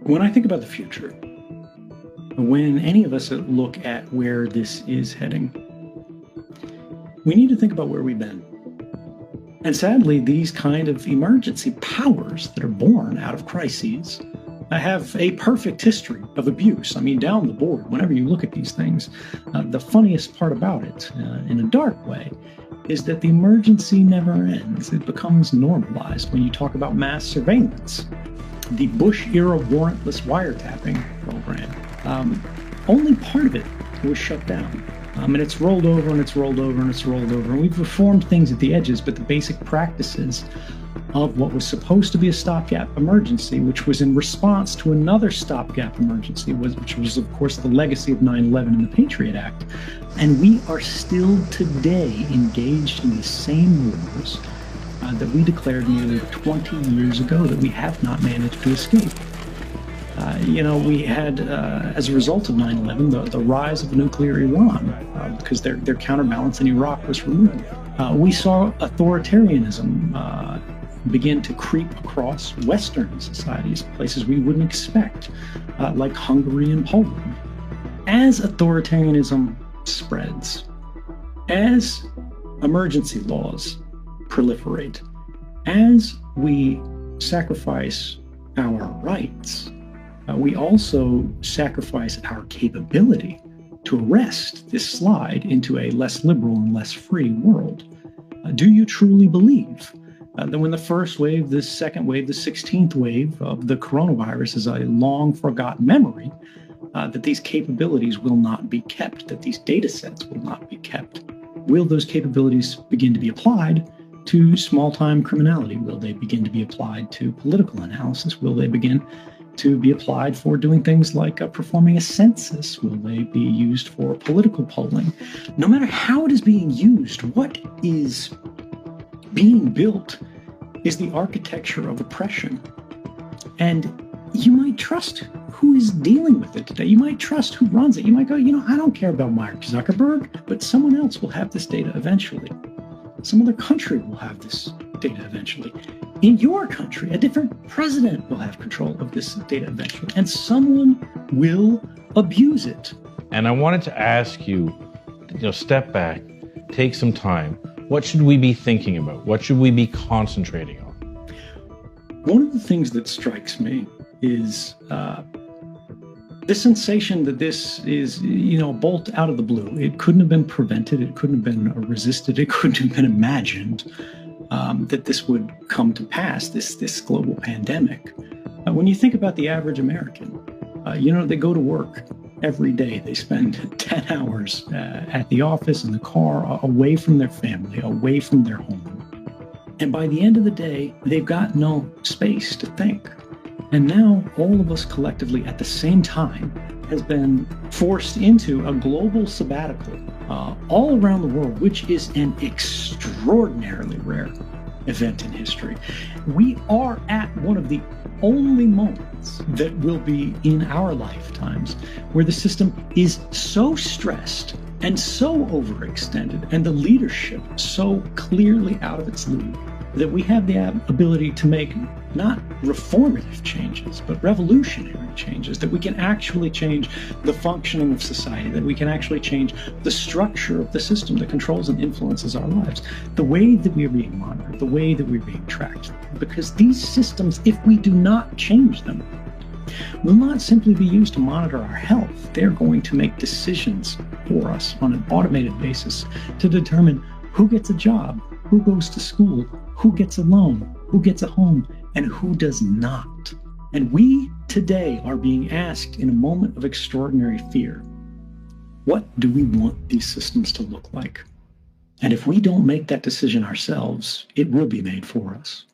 When I think about the future, when any of us look at where this is heading, we need to think about where we've been. And sadly, these kind of emergency powers that are born out of crises have a perfect history of abuse. I mean, down the board, whenever you look at these things, the funniest part about it, in a dark way, is that the emergency never ends. It becomes normalized when you talk about mass surveillance. The Bush-era warrantless wiretapping program, only part of it was shut down. And it's rolled over and it's rolled over and it's rolled over. And we've reformed things at the edges, but the basic practices of what was supposed to be a stopgap emergency, which was in response to another stopgap emergency, which was, of course, the legacy of 9/11 and the Patriot Act. And we are still today engaged in the same wars that we declared nearly 20 years ago that we have not managed to escape. We had, as a result of 9/11, the rise of nuclear Iran, because their counterbalance in Iraq was removed. We saw authoritarianism begin to creep across Western societies, places we wouldn't expect, like Hungary and Poland. As authoritarianism spreads, as emergency laws proliferate, as we sacrifice our rights, we also sacrifice our capability to arrest this slide into a less liberal and less free world. Do you truly believe that when the first wave, the second wave, the 16th wave of the coronavirus is a long forgotten memory, that these capabilities will not be kept, that these data sets will not be kept? Will those capabilities begin to be applied to small-time criminality? Will they begin to be applied to political analysis? Will they begin to be applied for doing things like performing a census? Will they be used for political polling? No matter how it is being used, what is being built is the architecture of oppression. And you might trust who is dealing with it today. You might trust who runs it. You might go, I don't care about Mark Zuckerberg, but someone else will have this data eventually. Some other country will have this data eventually. In your country, a different president will have control of this data eventually, and someone will abuse it. And I wanted to ask you, step back, take some time. What should we be thinking about? What should we be concentrating on? One of the things that strikes me is the sensation that this is, a bolt out of the blue. It couldn't have been prevented. It couldn't have been resisted. It couldn't have been imagined that this would come to pass, this global pandemic. When you think about the average American, they go to work every day. They spend 10 hours at the office, in the car, away from their family, away from their home. And by the end of the day, they've got no space to think. And now all of us collectively at the same time has been forced into a global sabbatical all around the world, which is an extraordinarily rare event in history. We are at one of the only moments that will be in our lifetimes where the system is so stressed and so overextended and the leadership so clearly out of its league that we have the ability to make not reformative changes, but revolutionary changes, that we can actually change the functioning of society, that we can actually change the structure of the system that controls and influences our lives, the way that we are being monitored, the way that we're being tracked. Because these systems, if we do not change them, will not simply be used to monitor our health. They're going to make decisions for us on an automated basis to determine who gets a job, who goes to school, who gets a loan, who gets a home, and who does not. And we today are being asked in a moment of extraordinary fear, what do we want these systems to look like? And if we don't make that decision ourselves, it will be made for us.